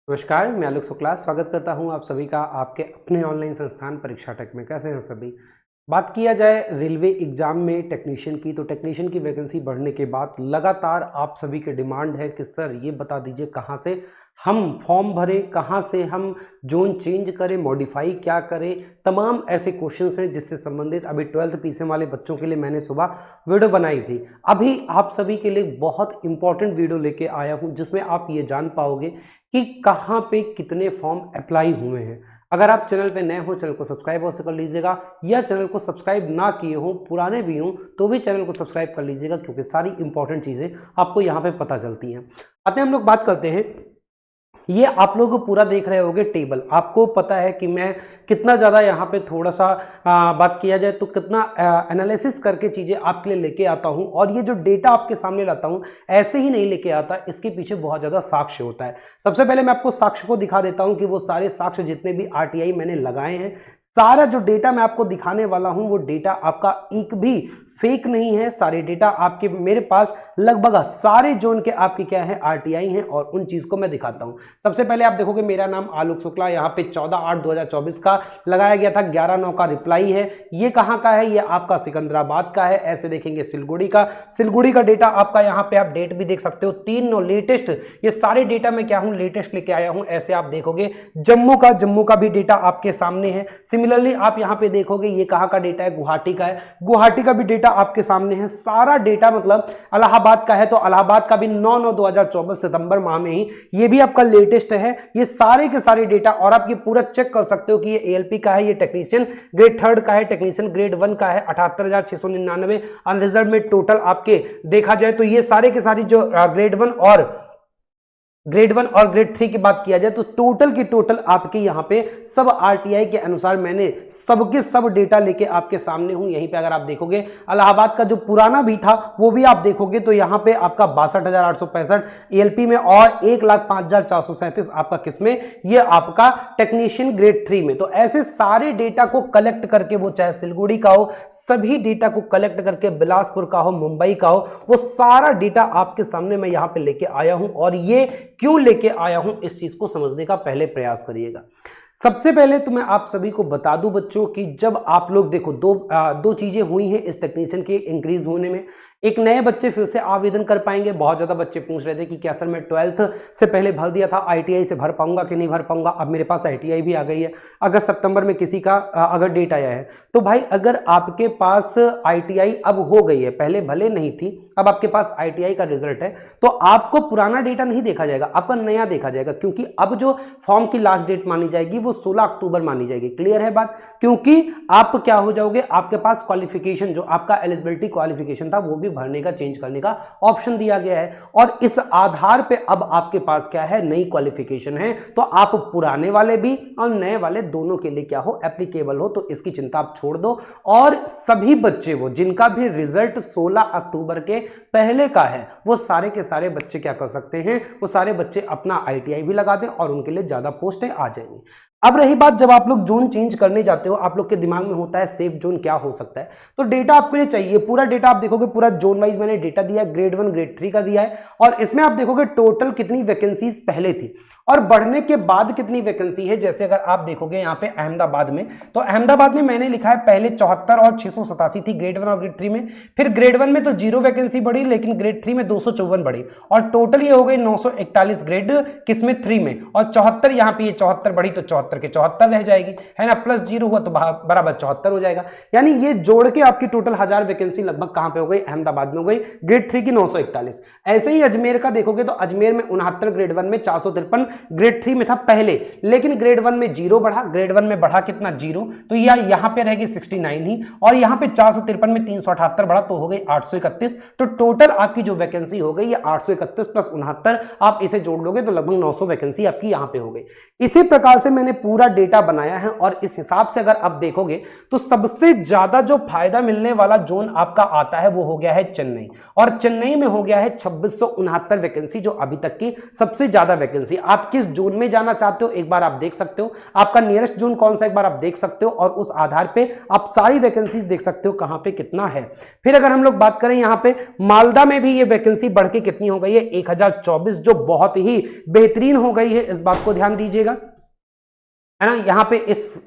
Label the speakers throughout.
Speaker 1: नमस्कार, मैं आलोक शुक्ला स्वागत करता हूं आप सभी का आपके अपने ऑनलाइन संस्थान परीक्षा टेक में। कैसे हैं सभी? बात किया जाए रेलवे एग्जाम में टेक्नीशियन की, तो टेक्नीशियन की वैकेंसी बढ़ने के बाद लगातार आप सभी की डिमांड है कि सर ये बता दीजिए कहां से हम फॉर्म भरें, कहां से हम जोन चेंज करें, मॉडिफाई क्या करें। तमाम ऐसे क्वेश्चंस हैं जिससे संबंधित अभी 12th पीसीएम वाले बच्चों के लिए मैंने सुबह वीडियो बनाई थी। अभी आप सभी के लिए बहुत इंपॉर्टेंट वीडियो लेके आया हूं जिसमें आप ये जान पाओगे कि कहां पे कितने फॉर्म अप्लाई हुए हैं। अगर आप चैनल पे नए हो, चैनल को सब्सक्राइब अवश्य कर लीजिएगा, या चैनल को सब्सक्राइब ना किए हो, पुराने भी हो तो भी चैनल को सब्सक्राइब कर लीजिएगा, क्योंकि सारी इंपॉर्टेंट चीजें आपको यहाँ पे पता चलती हैं। आते हम लोग बात करते हैं, ये आप लोग पूरा देख रहे होंगे टेबल। आपको पता है कि मैं कितना ज़्यादा यहाँ पे थोड़ा सा बात किया जाए तो कितना एनालिसिस करके चीज़ें आपके लिए लेके आता हूँ, और ये जो डेटा आपके सामने लाता हूँ ऐसे ही नहीं लेके आता, इसके पीछे बहुत ज़्यादा साक्ष्य होता है। सबसे पहले मैं आपको साक्ष्य को दिखा देता हूँ कि वो सारे साक्ष्य जितने भी आरटीआई मैंने लगाए हैं, सारा जो डेटा मैं आपको दिखाने वाला हूँ वो डेटा आपका एक भी फेक नहीं है। सारे डेटा आपके मेरे पास लगभग सारे जोन के आपके क्या है आरटीआई हैं, और उन चीज को मैं दिखाता हूं। सबसे पहले आप देखोगे मेरा नाम आलोक शुक्ला, यहाँ पे 14/8/2024 का लगाया गया था, 11/9 का रिप्लाई है। ये कहाँ का है? ये आपका सिकंदराबाद का है। ऐसे देखेंगे सिलगुड़ी का डेटा आपका, यहाँ पे आप डेट भी देख सकते हो, 3/9 लेटेस्ट। ये सारे डेटा मैं क्या हूँ लेटेस्ट लेके आया हूँ। ऐसे आप देखोगे जम्मू का भी डेटा आपके सामने है। सिमिलरली आप यहाँ पे देखोगे ये कहाँ का डेटा है, गुवाहाटी का है, गुवाहाटी का भी डेटा आपके सामने है। सारा डेटा मतलब इलाहाबाद का है तो इलाहाबाद का भी 9/9/2024 सितंबर माह में ही ये भी आपका लेटेस्ट है। ये सारे के सारे डेटा, और आप ये पूरा चेक कर सकते हो कि ये एएलपी का है, ये टेक्नीशियन ग्रेड 3 का है, टेक्नीशियन ग्रेड 1 का है, 78,699 अनरिजर्व में टोटल आपके देखा जाए तो ये सारे के सारी जो ग्रेड 1 और ग्रेड 3 की बात किया जाए तो टोटल की टोटल आपके यहाँ पे सब आरटीआई के अनुसार मैंने सबके सब डेटा लेके आपके सामने हूं। यहीं पे अगर आप देखोगे इलाहाबाद का जो पुराना भी था वो भी आप देखोगे तो यहाँ पे आपका 62,865 एएलपी में, और 1,05,437 आपका किसमें, ये आपका टेक्नीशियन ग्रेड 3 में। तो ऐसे सारे डेटा को कलेक्ट करके, वो चाहे सिलगुड़ी का हो, सभी डेटा को कलेक्ट करके, बिलासपुर का हो, मुंबई का हो, वो सारा डेटा आपके सामने मैं यहाँ पे लेके आया हूं। और ये क्यों लेके आया हूं इस चीज को समझने का पहले प्रयास करिएगा। सबसे पहले तो मैं आप सभी को बता दूं बच्चों कि जब आप लोग देखो दो चीजें हुई हैं इस टेक्नीशियन के इंक्रीज होने में। एक, नए बच्चे फिर से आवेदन कर पाएंगे। बहुत ज्यादा बच्चे पूछ रहे थे कि क्या सर मैं 12th से पहले भर दिया था, आईटीआई से भर पाऊंगा कि नहीं भर पाऊंगा। अब मेरे पास आईटीआई भी आ गई है। अगस्त सितंबर में किसी का अगर डेट आया है तो भाई अगर आपके पास आईटीआई अब हो गई है, पहले भले नहीं थी, अब आपके पास आईटीआई का रिजल्ट है, तो आपको पुराना डेटा नहीं देखा जाएगा, आपका नया देखा जाएगा। क्योंकि अब जो फॉर्म की लास्ट डेट मानी जाएगी वो 16 अक्टूबर मानी जाएगी। क्लियर है बात? क्योंकि आप क्या हो जाओगे, आपके पास क्वालिफिकेशन जो आपका एलिजिबिलिटी क्वालिफिकेशन था वो भी भरने का, चेंज करने का ऑप्शन दिया गया है, और इस आधार पे अब आपके पास क्या है, नई क्वालिफिकेशन है। तो आप पुराने वाले भी और नए वाले दोनों के लिए क्या हो, एप्लीकेबल हो। तो इसकी चिंता आप छोड़ दो, और सभी बच्चे वो जिनका भी रिजल्ट 16 अक्टूबर के पहले का है, वो सारे के सारे बच्चे क्या कर सकते हैं, वो सारे बच्चे अपना आईटीआई भी लगा दें और उनके लिए ज्यादा पोस्टें आ जाएंगी। अब रही बात, जब आप लोग जोन चेंज करने जाते हो, आप लोग के दिमाग में होता है सेफ जोन क्या हो सकता है, तो डेटा आपके लिए चाहिए। पूरा डेटा आप देखोगे, पूरा जोन वाइज मैंने डेटा दिया है, ग्रेड 1 ग्रेड 3 का दिया है, और इसमें आप देखोगे टोटल कितनी वैकेंसीज पहले थी और बढ़ने के बाद कितनी वैकेंसी है। जैसे अगर आप देखोगे यहाँ पे अहमदाबाद में, तो अहमदाबाद में मैंने लिखा है पहले 74 और 687 थी ग्रेड 1 और ग्रेड 3 में, फिर ग्रेड 1 में तो 0 वैकेंसी बढ़ी, लेकिन ग्रेड 3 में 254 बढ़ी, और टोटल ये हो गई 941 ग्रेड किसमें 3 में, और 74 यहाँ पे ये 74 बढ़ी तो 74 के 74 रह जाएगी, है ना, प्लस 0 हुआ तो बराबर 74 हो जाएगा। यानी ये जोड़ के आपकी टोटल 1000 वैकेंसी लगभग कहां पे हो गई, अहमदाबाद में हो गई, ग्रेड 3 की 941। ऐसे ही अजमेर का देखोगे तो अजमेर में 69 ग्रेड 1 में, 453 ग्रेड 3 में था पहले, लेकिन ग्रेड 1 में 0 बढ़ा, ग्रेड 1 में बढ़ा कितना 0, तो यहाँ पे रहेगी 69 ही, और यहाँ पे 453 में 378 बढ़ा तो हो गई 831। तो टोटल आपकी जो वैकेंसी हो गई ये 831 प्लस 69, आप इसे जोड़ लोगे तो लगभग 900 वैकेंसी आपकी यहाँ पे हो गई। इसी प्रकार से मैंने पूरा डेटा बनाया है और इस हिसाब से अगर आप देखोगे तो सबसे ज्यादा जो फायदा मिलने वाला जोन आपका आता है वो हो गया है चेन्नई, और चेन्नई में हो गया है 2669 वैकेंसी, जो अभी तक की सबसे ज्यादा वैकेंसी। आप किस जोन में जाना चाहते हो एक बार आप देख सकते हो, आपका नियरेस्ट जोन कौन सा एक बार आप देख सकते हो, और उस आधार पे आप सारी वैकेंसीज देख सकते हो कहां पे कितना है। फिर अगर हम लोग बात करें यहां पे मालदा में भी ये वैकेंसी बढ़ के कितनी हो गई है 1024, जो बहुत ही बेहतरीन हो गई है, इस बात को ध्यान दीजिएगा, है ना। यहां पे इस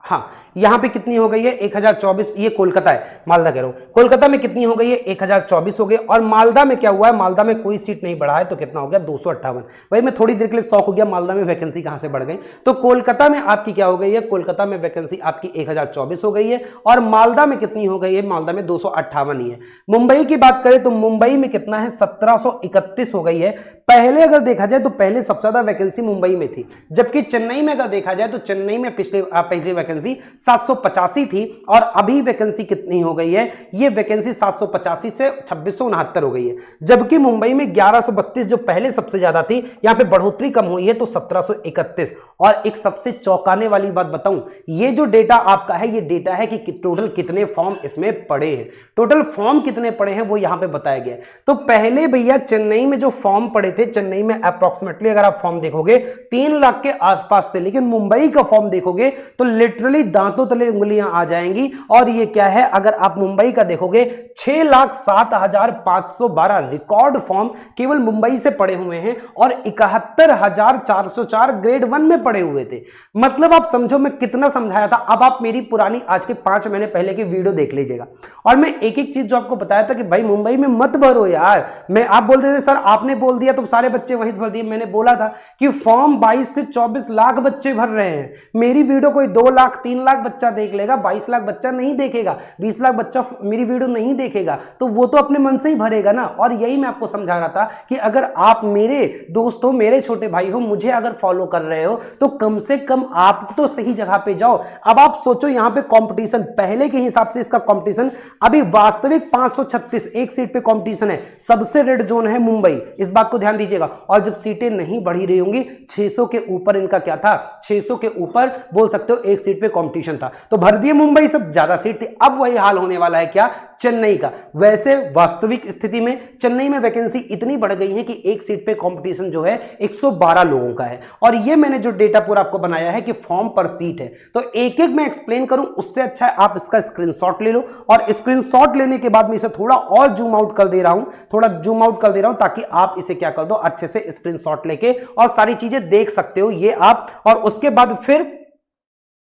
Speaker 1: हाँ यहां पे कितनी हो गई है 1024, ये कोलकाता है, मालदा कह रहा हूं, कोलकाता में कितनी हो गई है 1024 हो गई। और मालदा में क्या हुआ है, मालदा में कोई सीट नहीं बढ़ा है तो कितना हो गया 258। भाई मैं थोड़ी देर के लिए शौक हो गया मालदा में वैकेंसी कहां से बढ़ गई, तो कोलकाता में आपकी क्या हो गई है, कोलकाता में वैकेंसी आपकी 1024 हो गई है, और मालदा में कितनी हो गई है, मालदा में 258 ही है। मुंबई की बात करें तो मुंबई में कितना है 1731 हो गई है। पहले अगर देखा जाए तो पहले सबसे ज्यादा वैकेंसी मुंबई में थी, जबकि चेन्नई में अगर देखा जाए तो चेन्नई में पहले वैकेंसी 785 थी, और अभी वैकेंसी कितनी हो गई है, ये वैकेंसी 785 से 2669 हो गई है। जबकि मुंबई में 1132 जो पहले सबसे ज्यादा थी, यहां पे बढ़ोतरी कम हुई है तो 1731। और एक सबसे चौंकाने वाली बात बताऊं, ये जो डेटा आपका है, ये डेटा है कि टोटल कितने फॉर्म इसमें पड़े हैं, टोटल फॉर्म कितने पड़े हैं वो यहां पे बताया गया है। तो पहले भैया चेन्नई में जो फॉर्म पड़े थे, चेन्नई में अप्रोक्सीमेटली अगर आप फॉर्म देखोगे 3 लाख के आसपास थे, लेकिन मुंबई का फॉर्म देखोगे तो लिटरली दांतों तले उंगलियां आ जाएंगी। और ये क्या है, अगर आप मुंबई का देखोगे 6,07,512 रिकॉर्ड फॉर्म केवल मुंबई से पड़े हुए हैं, और 71,404 ग्रेड 1 में पड़े हुए थे। मतलब आप समझो मैं कितना समझाया था। अब आप मेरी पुरानी आज के 5 महीने पहले की वीडियो देख लीजिएगा, और मैं एक एक चीज जो आपको बताया था कि भाई मुंबई में मत भरो यार। मैं आप बोलते थे सर आपने बोल दिया तो सारे बच्चे वहीं से भर दिए। मैंने बोला था कि फॉर्म 22 से 24 लाख बच्चे भर रहे हैं। मेरी वीडियो कोई 2 लाख 3 लाख बच्चा देख लेगा, 22 लाख बच्चा नहीं देखेगा, 20 लाख बच्चा मेरी वीडियो नहीं देखेगा, तो वो तो अपने मन से ही भरेगा ना। और यही मैं आपको समझा रहा था कि अगर आप मेरे दोस्त हो, मेरे छोटे भाई हो, मुझे अगर फॉलो कर रहे हो तो कम से कम आप तो सही जगह पे जाओ। अब आप सोचो यहां पे कंपटीशन पहले के हिसाब से इसका कंपटीशन अभी वास्तविक 536 एक सीट पे कंपटीशन है। सबसे रेड जोन है मुंबई, इस बात को ध्यान दीजिएगा। और जब सीटें नहीं बढ़ी रही होंगी 600 के ऊपर इनका क्या था, 600 के ऊपर बोल सकते हो एक सीट पे कंपटीशन था, तो भर दिए मुंबई से, ज्यादा सीट थी। अब वही हाल होने वाला है क्या, चेन्नई का। वैसे वास्तविक स्थिति में चेन्नई में वैकेंसी इतनी बढ़ गई है कि एक सीट पे कंपटीशन जो है 112 लोगों का है। और ये मैंने जो डेटा पूरा आपको बनाया है कि फॉर्म पर सीट है, तो एक एक मैं एक्सप्लेन करूं उससे अच्छा है आप इसका स्क्रीनशॉट ले लो। और स्क्रीनशॉट लेने के बाद मैं इसे थोड़ा और जूम आउट कर दे रहा हूं, थोड़ा जूम आउट कर दे रहा हूं, ताकि आप इसे क्या कर दो अच्छे से स्क्रीनशॉट लेके और सारी चीजें देख सकते हो ये आप। और उसके बाद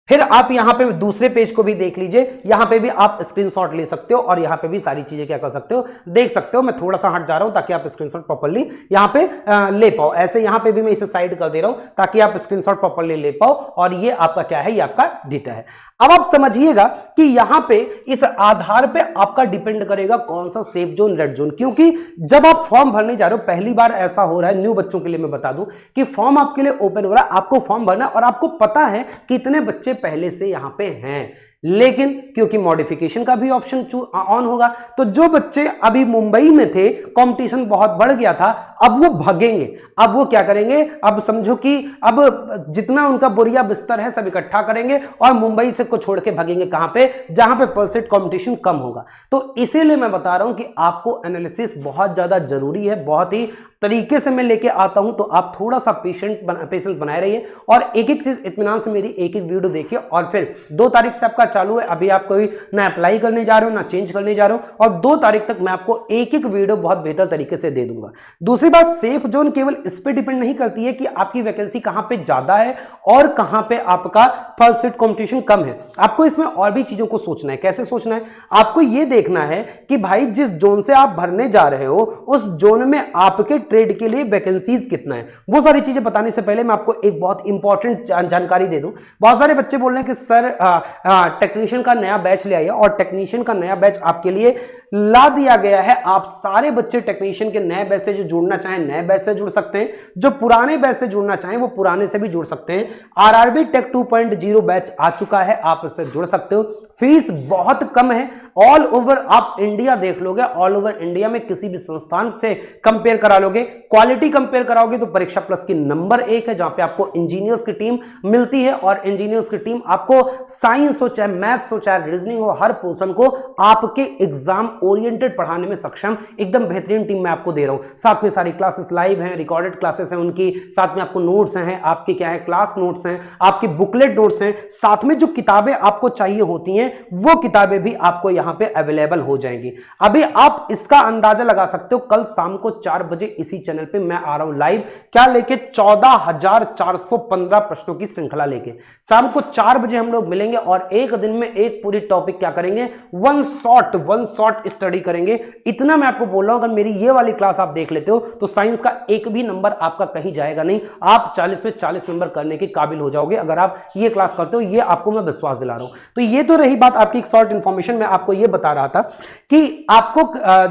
Speaker 1: फिर आप यहां पे दूसरे पेज को भी देख लीजिए, यहां पे भी आप स्क्रीनशॉट ले सकते हो और यहां पे भी सारी चीजें क्या कर सकते हो देख सकते हो। मैं थोड़ा सा हट जा रहा हूं ताकि आप स्क्रीनशॉट प्रॉपर्ली यहां पे ले पाओ। ऐसे यहां पे भी मैं इसे साइड कर दे रहा हूं ताकि आप स्क्रीनशॉट प्रॉपर्ली ले पाओ। और ये आपका क्या है, ये आपका डेटा है। अब आप समझिएगा कि यहां पे इस आधार पे आपका डिपेंड करेगा कौन सा सेफ जोन रेड जोन, क्योंकि जब आप फॉर्म भरने जा रहे हो, पहली बार ऐसा हो रहा है, न्यू बच्चों के लिए मैं बता दूं कि फॉर्म आपके लिए ओपन हो रहा है, आपको फॉर्म भरना और आपको पता है कितने बच्चे पहले से यहां पे हैं, लेकिन क्योंकि मॉडिफिकेशन का भी ऑप्शन ऑन होगा, तो जो बच्चे अभी मुंबई में थे, कंपटीशन बहुत बढ़ गया था, अब वो भागेंगे। अब वो क्या करेंगे, अब समझो कि अब जितना उनका बोरिया बिस्तर है सब इकट्ठा करेंगे और मुंबई से को छोड़ के भागेंगे कहां पे, जहां पे परसेंट कंपटीशन कम होगा। तो इसीलिए मैं बता रहा हूं कि आपको एनालिसिस बहुत ज्यादा जरूरी है, बहुत ही तरीके से मैं लेके आता हूं, तो आप थोड़ा सा पेशेंस बनाए रहिए और एक एक चीज इत्मीनान से मेरी एक एक वीडियो देखिए। और फिर 2 तारीख से आपका चालू है, अभी आप कोई ना अप्लाई करने जा रहे हो ना चेंज करने जा रहे हो, और 2 तारीख तक मैं आपको एक एक वीडियो बहुत बेहतर तरीके से दे दूंगा। दूसरी बात, सेफ जोन केवल इस पे डिपेंड नहीं करती है कि आपकी वैकेंसी कहां पे ज्यादा है और कहां पे आपका फर्स्ट सीट कंपटीशन कम है। आपको इसमें और भी चीजों को सोचना है। कैसे सोचना है, आपको यह देखना है कि भाई जिस जोन से आप भरने जा रहे हो उस जोन में आपके ट्रेड के लिए वैकेंसीज कितना है। वो सारी चीजें बताने से पहले मैं आपको एक बहुत इंपॉर्टेंट जानकारी दे दूं। बहुत सारे बच्चे बोल रहे हैं कि सर टेक्नीशियन का नया बैच ले आइए, और टेक्नीशियन का नया बैच आपके लिए ला दिया गया है। आप सारे बच्चे टेक्नीशियन के नए बैच से जो जुड़ना चाहें नए बैच से जुड़ सकते हैं, जो पुराने बैच से जुड़ना चाहें वो पुराने से भी जुड़ सकते हैं। आरआरबी टेक 2.0 बैच आ चुका है, आप इससे जुड़ सकते हो। फीस बहुत कम है, ऑल ओवर आप इंडिया देख लोगे, ऑल ओवर इंडिया में किसी भी संस्थान से कंपेयर करा लोगे, क्वालिटी कंपेयर कराओगे तो परीक्षा प्लस की नंबर 1 है, जहां पे आपको इंजीनियर्स की टीम मिलती है और इंजीनियर्स की टीम आपको साइंस हो चाहे मैथ्स हो चाहे रीजनिंग हो, हर पोर्शन को आपके एग्जाम ओरिएंटेड पढ़ाने में सक्षम एकदम बेहतरीन टीम मैं आपको दे रहा हूं। साथ में सारी क्लासेस लाइव हैं, रिकॉर्डेड क्लासेस हैं उनकी, साथ में आपको नोट्स हैं, आपके क्या है क्लास नोट्स हैं, आपकी बुकलेट नोट्स हैं, साथ में जो किताबें आपको चाहिए होती हैं वो किताबें भी आपको यहां पे अवेलेबल हो जाएंगी। अभी आप इसका अंदाजा लगा सकते हो, कल शाम को 4 बजे इसी चैनल पे मैं आ रहा हूं लाइव, क्या लेके 14,415 प्रश्नों की श्रृंखला लेके। शाम को 4 बजे हम लोग मिलेंगे और एक दिन में एक पूरी टॉपिक क्या करेंगे, वन शॉट स्टडी करेंगे। इतना मैं आपको बोल रहा हूं, अगर मेरी ये वाली क्लास आप देख लेते हो तो साइंस का एक भी नंबर आपका कहीं जाएगा नहीं, आप 40 में 40 नंबर करने के काबिल हो जाओगे अगर आप ये क्लास करते हो, ये आपको मैं विश्वास दिला रहा हूं। तो ये तो रही बात आपकी एक शॉर्ट इंफॉर्मेशन, मैं आपको ये बता रहा था कि आपको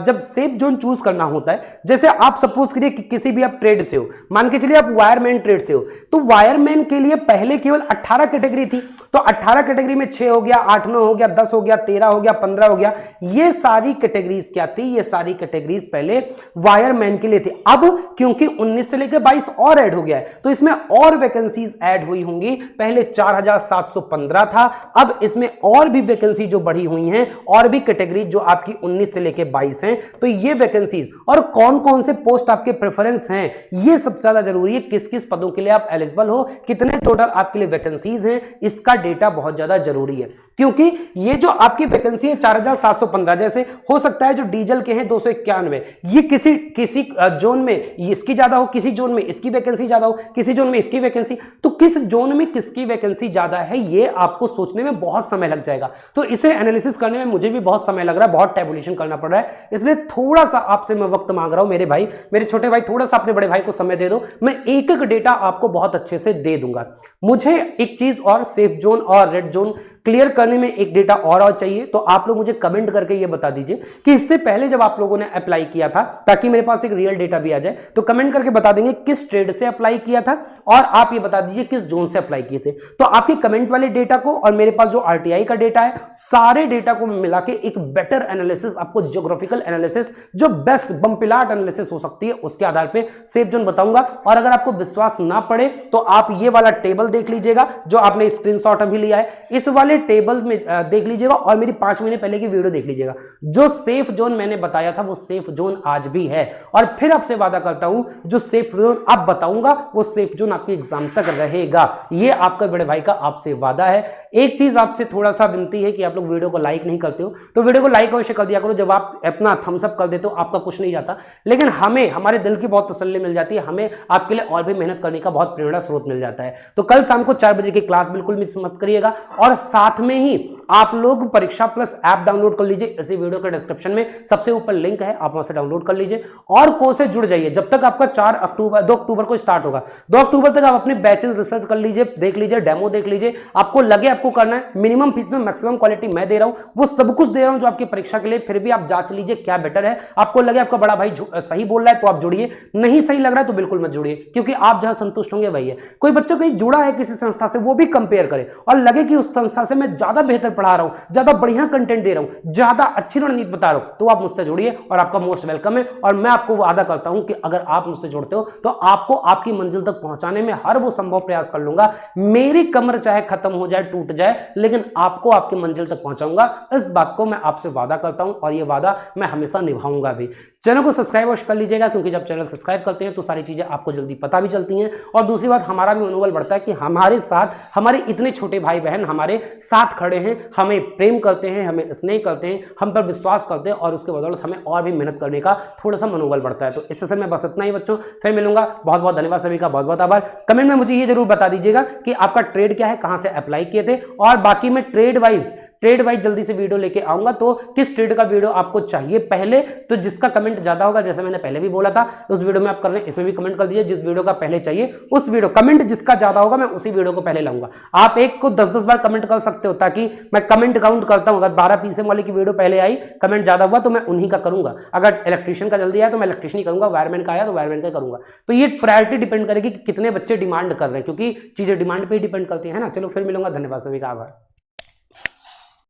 Speaker 1: जब सेफ जोन चूज करना होता है, जैसे आप सपोज करिए कि किसी भी आप ट्रेड से हो, मान के चलिए आप वायरमैन ट्रेड से हो, तो वायरमैन के लिए पहले केवल 18 कैटेगरी थी, तो 18 कैटेगरी में 6 हो गया, 8 9 हो गया, 10 हो गया, 13 हो गया, 15 हो गया। ये सारी कैटेगरीज क्या थी, ये सारी कैटेगरीज पहले वायरमैन के लिए थी। अब क्योंकि 19 से लेकर 22 और ऐड हो गया है तो इसमें और वैकेंसीज ऐड हुई होंगी। पहले 4,715 था, अब इसमें और भी वैकेंसी जो बढ़ी हुई हैं, और भी कैटेगरी जो आपकी 19 से लेकर 22 हैं, तो ये वैकेंसीज और कौन कौन से पोस्ट आपके प्रेफरेंस हैं, ये सबसे ज्यादा जरूरी है। किस किस पदों के लिए आप एलिजिबल हो, कितने टोटल आपके लिए वैकेंसीज हैं, इसका डेटा बहुत ज्यादा जरूरी है। क्योंकि ये जो आपकी वैकेंसी है 4,715, जैसे हो सकता है जो डीजल के हैं 291, ये किसी जोन में इसकी ज्यादा हो, किसी जोन में इसकी वैकेंसी ज्यादा हो, किसी जोन में इसकी वैकेंसी, तो किस जोन में किसकी वैकेंसी ज्यादा है ये आपको सोचने में बहुत समय लग जाएगा। तो इसे एनालिसिस करने में मुझे भी बहुत समय लग रहा है, बहुत टैबुलेशन करना पड़ रहा है, इसलिए थोड़ा सा आपसे मैं वक्त मांग रहा हूं मेरे भाई, मेरे छोटे भाई, थोड़ा सा अपने बड़े भाई को समय दे दो, मैं एक एक डेटा आपको बहुत अच्छे से दे दूंगा। मुझे एक चीज और, सेफ जोन और रेड जोन क्लियर करने में एक डेटा और चाहिए, तो आप लोग मुझे कमेंट करके ये बता दीजिए कि इससे पहले जब आप लोगों ने अप्लाई किया था, ताकि मेरे पास एक रियल डेटा भी आ जाए, तो कमेंट करके बता देंगे किस ट्रेड से अप्लाई किया था और आप ये बता दीजिए किस जोन से अप्लाई किए थे। तो आपके कमेंट वाले डेटा को और मेरे पास जो आरटीआई का डेटा है, सारे डेटा को मिला के एक बेटर एनालिसिस, आपको ज्योग्राफिकल एनालिसिस, जो बेस्ट बम्पिलाट एनालिसिस हो सकती है, उसके आधार पर सेफ जोन बताऊंगा। और अगर आपको विश्वास ना पड़े तो आप ये वाला टेबल देख लीजिएगा जो आपने स्क्रीनशॉट अभी लिया है, इस वाले टेबल में देख लीजिएगा और मेरी 5 महीने पहले की वीडियो देख लीजिएगा। जो सेफ जोन मैंने बताया था वो सेफ जोन आज भी है, और फिर आपसे वादा करता हूं जो सेफ जोन अब बताऊंगा वो सेफ जोन आपके एग्जाम तक रहेगा। ये आपका बड़े भाई का आपसे वादा है। एक चीज आपसे थोड़ा सा विनती है कि आप लोग वीडियो को लाइक नहीं करते हो तो वीडियो को लाइक अवश्य कर दिया करो। जब आप अपना थम्स अप कर देते हो आपका कुछ नहीं जाता, लेकिन हमें हमारे दिल की बहुत तसल्ली मिल जाती है, हमें आपके लिए और भी मेहनत करने का बहुत प्रेरणा स्रोत मिल जाता है। तो कल शाम को 4 बजे की क्लास बिल्कुल मिस मत करिएगा, और साथ में ही आप लोग परीक्षा प्लस ऐप डाउनलोड कर लीजिए, इसी वीडियो के डिस्क्रिप्शन में सबसे ऊपर लिंक है, आप वहां से डाउनलोड कर लीजिए और कोर्स से जुड़ जाइए। जब तक आपका 2 अक्टूबर को स्टार्ट होगा, 2 अक्टूबर तक आप अपने बैचेस रिसर्च कर लीजिए, देख लीजिए, डेमो देख लीजिए, आपको लगे आपको करना है, मिनिमम फीस में मैक्सिमम क्वालिटी मैं दे रहा हूं, वो सब कुछ दे रहा हूं जो आपकी परीक्षा के लिए। फिर भी आप जांच लीजिए क्या बेटर है, आपको लगे आपका बड़ा भाई सही बोल रहा है तो आप जुड़िए, नहीं सही लग रहा है तो बिल्कुल मत जुड़िए, क्योंकि आप जहां संतुष्ट होंगे वही है। कोई बच्चा कहीं जुड़ा है किसी संस्था से, वो भी कंपेयर करे और लगे कि उस संस्था से मैं ज्यादा बेहतर पढ़ा रहा हूं, ज्यादा बढ़िया कंटेंट दे रहा हूं, ज्यादा अच्छी रणनीति बता रहा हूं, तो आप मुझसे जुड़िए और आपका मोस्ट वेलकम है। और मैं आपको वादा करता हूं कि अगर आप मुझसे जुड़ते हो तो आपको आपकी मंजिल तक पहुंचाने में हर वो संभव प्रयास कर लूंगा। मेरी कमर चाहे खत्म हो जाए, टूट जाए, लेकिन आपको आपकी मंजिल तक पहुंचाऊंगा, इस बात को मैं आपसे वादा करता हूं और ये वादा मैं हमेशा निभाऊंगा भी। चैनल को सब्सक्राइब कर लीजिएगा, क्योंकि जब चैनल सब्सक्राइब करते हैं तो सारी चीजें आपको जल्दी पता भी चलती हैं, और दूसरी बात हमारा भी मनोबल बढ़ता है कि हमारे साथ हमारे इतने छोटे भाई बहन हमारे साथ खड़े हैं, हमें प्रेम करते हैं, हमें स्नेह करते हैं, हम पर विश्वास करते हैं, और उसके बदौलत हमें और भी मेहनत करने का थोड़ा सा मनोबल बढ़ता है। तो इस सेशन में बस इतना ही बच्चों, फिर मिलूंगा। बहुत बहुत धन्यवाद सभी का, बहुत बहुत आभार। कमेंट में मुझे ये जरूर बता दीजिएगा कि आपका ट्रेड क्या है, कहां से अप्लाई किए थे, और बाकी में ट्रेड वाइज ट्रेड वाइज जल्दी से वीडियो लेके आऊंगा। तो किस ट्रेड का वीडियो आपको चाहिए पहले, तो जिसका कमेंट ज्यादा होगा, जैसे मैंने पहले भी बोला था, उस वीडियो में आप कर रहे हैं, इसमें भी कमेंट कर दीजिए जिस वीडियो का पहले चाहिए उस वीडियो, कमेंट जिसका ज्यादा होगा मैं उसी वीडियो को पहले लाऊंगा। आप एक को 10-10 बार कमेंट कर सकते हो ताकि मैं कमेंट काउंट करता हूं, अगर 12 पीसीएम वाले की वीडियो पहले आई, कमेंट ज्यादा हुआ तो मैं उन्हीं का करूंगा, अगर इलेक्ट्रीशियन का जल्दी आया तो मैं इलेक्ट्रीशियन ही करूंगा, वायरमैन का आया तो वायरमैन का करूंगा। तो ये प्रायोरिटी डिपेंड करेगी कि कितने बच्चे डिमांड कर रहे हैं, क्योंकि चीजें डिमांड पे ही डिपेंड करती है ना। चलो फिर मिलूंगा, धन्यवाद सभी का आभार।